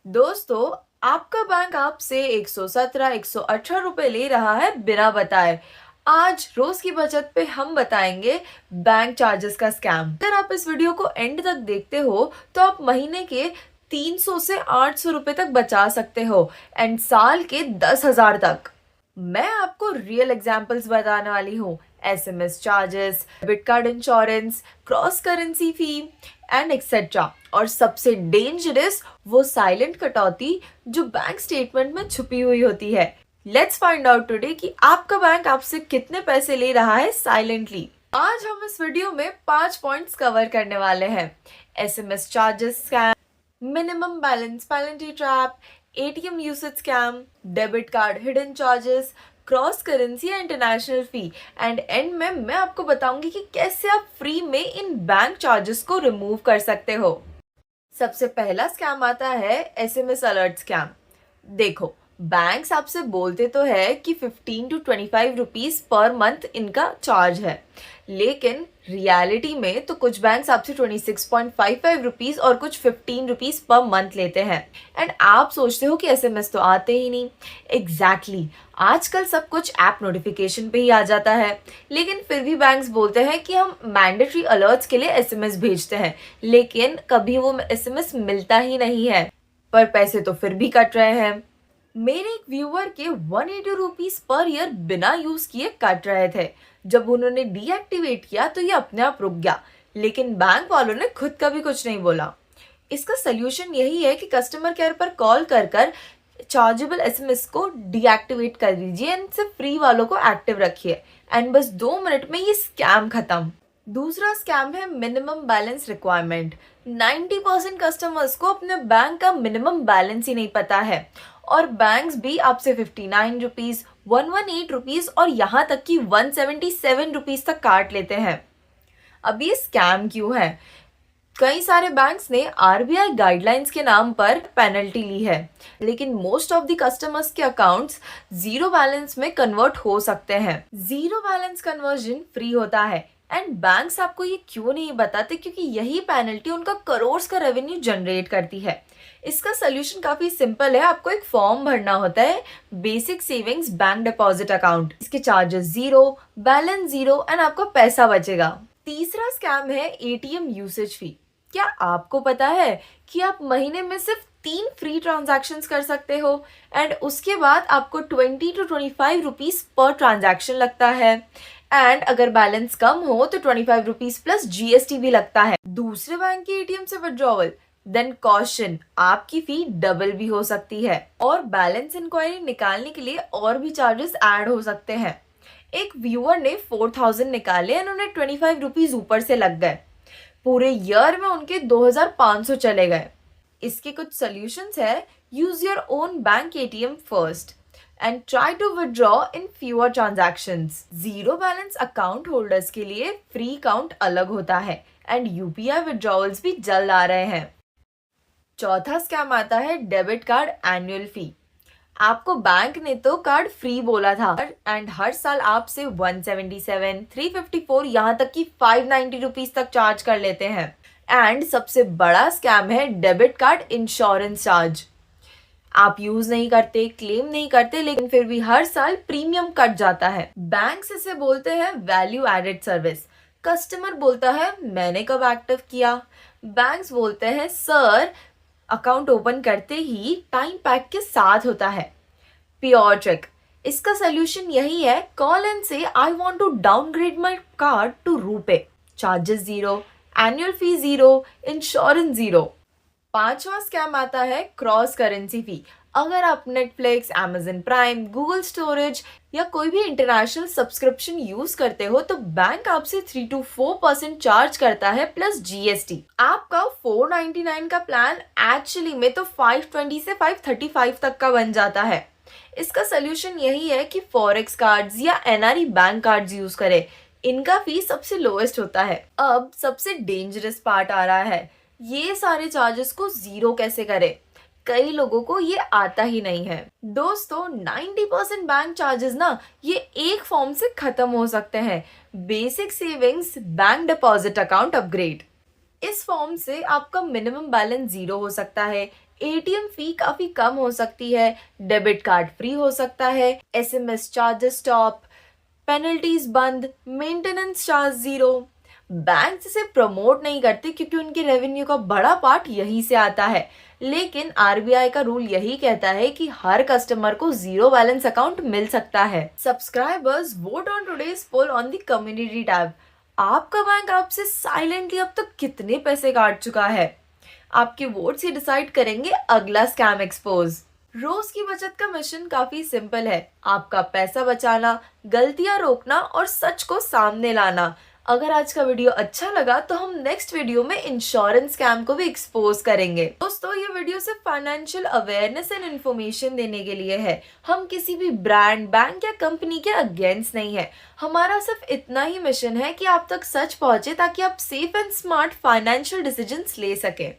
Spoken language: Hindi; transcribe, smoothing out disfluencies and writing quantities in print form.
दोस्तों, आपका बैंक आपसे 117 118 रुपए ले रहा है बिना बताए। आज रोज की बचत पे हम बताएंगे बैंक चार्जेस का स्कैम। अगर आप इस वीडियो को एंड तक देखते हो तो आप महीने के 300 से 800 रुपए तक बचा सकते हो एंड साल के 10,000 तक। मैं आपको रियल एग्जांपल्स बताने वाली हूँ। SMS charges, debit card insurance, cross currency fee and etcetera. और सबसे डेंजरस वो साइलेंट कटौती जो बैंक स्टेटमेंट में छुपी हुई होती है। लेट्स फाइंड आउट टुडे कि आपका बैंक आपसे कितने पैसे ले रहा है साइलेंटली। आज हम इस वीडियो में 5 पॉइंट्स कवर करने वाले हैं। SMS charges scam, minimum balance penalty trap, ATM usage scam, debit card hidden charges, cross currency या इंटरनेशनल फी एंड एंड में मैं आपको बताऊंगी कि कैसे आप फ्री में इन बैंक चार्जेस को रिमूव कर सकते हो। सबसे पहला स्कैम आता है एसएमएस अलर्ट स्कैम। देखो, बैंक्स आपसे बोलते तो है कि 15 to 25 रुपीज पर मंथ इनका चार्ज है, लेकिन रियलिटी में तो कुछ बैंक्स आपसे 26.55 रुपीज और कुछ 15 रुपीज पर मंथ लेते हैं। एंड आप सोचते हो कि एसएमएस तो आते ही नहीं। एग्जैक्टली आजकल सब कुछ ऐप नोटिफिकेशन पे ही आ जाता है, लेकिन फिर भी बैंक्स बोलते हैं कि हम मैंडेटरी अलर्ट्स के लिए एसएमएस भेजते हैं, लेकिन कभी वो एसएमएस मिलता ही नहीं है, पर पैसे तो फिर भी कट रहे हैं। मेरे एक व्यूअर के 180 रुपीज पर ईयर बिना यूज किए कट रहे थे। जब उन्होंने डीएक्टिवेट किया तो ये अपने आप रुक गया, लेकिन बैंक वालों ने खुद कभी कुछ नहीं बोला। इसका सोल्यूशन यही है कि कस्टमर केयर पर कॉल कर कर चार्जेबल एसएमएस को डीएक्टिवेट कर दीजिए एंड सिर्फ फ्री वालों को एक्टिव रखिए एंड बस 2 मिनट में ये स्कैम खत्म। दूसरा स्कैम है मिनिमम बैलेंस रिक्वायरमेंट। 90% कस्टमर्स को अपने बैंक का मिनिमम बैलेंस ही नहीं पता है और बैंक्स भी आपसे 59 रुपीज, 118 रुपीज और यहाँ तक कि 177 रुपीज तक काट लेते हैं। अब ये स्कैम क्यों है? कई सारे बैंक्स ने आरबीआई गाइडलाइंस के नाम पर पेनल्टी ली है, लेकिन मोस्ट ऑफ द कस्टमर्स के अकाउंट्स जीरो बैलेंस में कन्वर्ट हो सकते हैं। जीरो बैलेंस कन्वर्जन फ्री होता है एंड बैंक्स आपको ये क्यों नहीं बताते, क्योंकि यही पेनल्टी उनका करोड़ का रेवेन्यू जनरेट करती है। इसका सोल्यूशन काफी सिंपल है। आपको एक फॉर्म भरना होता है, basic savings bank deposit account. इसके charges zero, balance zero and आपको पैसा बचेगा। तीसरा स्कैम है एटीएम यूसेज फी। क्या आपको पता है कि आप महीने में सिर्फ 3 फ्री ट्रांजैक्शंस कर सकते हो एंड उसके बाद आपको 20 to 25 रुपीज पर ट्रांजैक्शन लगता है एंड अगर बैलेंस कम हो तो 25 रुपीज प्लस जीएसटी भी लगता है। दूसरे बैंक के एटीएम से विड्रॉवल, देन कॉशन, आपकी फी डबल भी हो सकती है और बैलेंस इंक्वायरी निकालने के लिए और भी चार्जेस ऐड हो सकते हैं। एक व्यूअर ने 4000 निकाले एंड उन्हें 25 रुपीज ऊपर से लग गए। पूरे ईयर में उनके 2500 चले गए। इसके कुछ सॉल्यूशंस है। Use your own bank ATM first and try to withdraw in fewer transactions. Zero balance account holders के लिए फ्री अकाउंट अलग होता है एंड यूपीआई विड्रॉवल्स भी जल्द आ रहे हैं। चौथा स्कैम आता है डेबिट कार्ड एनुअल फी। आपको बैंक ने तो कार्ड फ्री बोला था एंड हर साल आपसे 177, 354 यहाँ तक कि 590 रुपीज तक चार्ज कर लेते हैं। एंड सबसे बड़ा स्कैम है डेबिट कार्ड इंश्योरेंस चार्ज। आप यूज नहीं करते, क्लेम नहीं करते, लेकिन फिर भी हर साल प्रीमियम कट जाता है। बैंक इसे बोलते हैं वैल्यू एडेड सर्विस। कस्टमर बोलता है मैंने कब एक्टिव किया। बैंक्स बोलते हैं सर अकाउंट ओपन करते ही टाइम पैक के साथ होता है। Pure trick. इसका सोल्यूशन यही है, कॉल एंड से I want to downgrade my card to RuPay. Charges zero, annual fee zero, insurance zero. पांचवा स्कैम आता है क्रॉस करेंसी फी। अगर आप Netflix, Amazon Prime, Google storage या कोई भी इंटरनेशनल सब्सक्रिप्शन यूज करते हो तो बैंक आपसे 3 to 4% चार्ज करता है प्लस जीएसटी। आपका 499 का प्लान एक्चुअली में तो 520 से 535 तक का बन जाता है। इसका सोल्यूशन यही है कि फॉरेक्स कार्ड्स या एनआरई बैंक कार्ड्स यूज करें। इनका फी सबसे लोएस्ट होता है। अब सबसे डेंजरस पार्ट आ रहा है, ये सारे चार्जेस को जीरो कैसे करें। कई लोगों को ये आता ही नहीं है। दोस्तों 90% बैंक चार्जेस ना ये एक फॉर्म से खत्म हो सकते हैं, basic savings bank deposit account upgrade. इस फॉर्म से आपका मिनिमम बैलेंस जीरो हो सकता है, एटीएम फी काफी कम हो सकती है, डेबिट कार्ड फ्री हो सकता है, एसएमएस चार्जेस स्टॉप, पेनल्टीज बंद, मेंटेनेंस चार्ज जीरो। बैंक इसे प्रमोट नहीं करते क्योंकि उनके रेवेन्यू का बड़ा पार्ट यहीं से आता है, लेकिन आरबीआई का रूल यही कहता है कि हर कस्टमर को जीरो बैलेंस अकाउंट मिल सकता है। Subscribers vote on today's poll on the community tab. आपका बैंक आपसे साइलेंटली अब तक कितने पैसे काट चुका है? आपके वोट्स ही डिसाइड करेंगे अगला स्कैम एक्सपोज। रोज की बचत का मिशन काफी सिंपल है, आपका पैसा बचाना, गलतियां रोकना और सच को सामने लाना। अगर आज का वीडियो अच्छा लगा तो हम नेक्स्ट वीडियो में इंश्योरेंस स्कैम को भी एक्सपोज करेंगे। दोस्तों, ये वीडियो सिर्फ फाइनेंशियल अवेयरनेस एंड इन्फॉर्मेशन देने के लिए है। हम किसी भी ब्रांड, बैंक या कंपनी के अगेंस्ट नहीं है। हमारा सिर्फ इतना ही मिशन है कि आप तक सच पहुंचे ताकि आप safe and smart financial decisions ले सकें।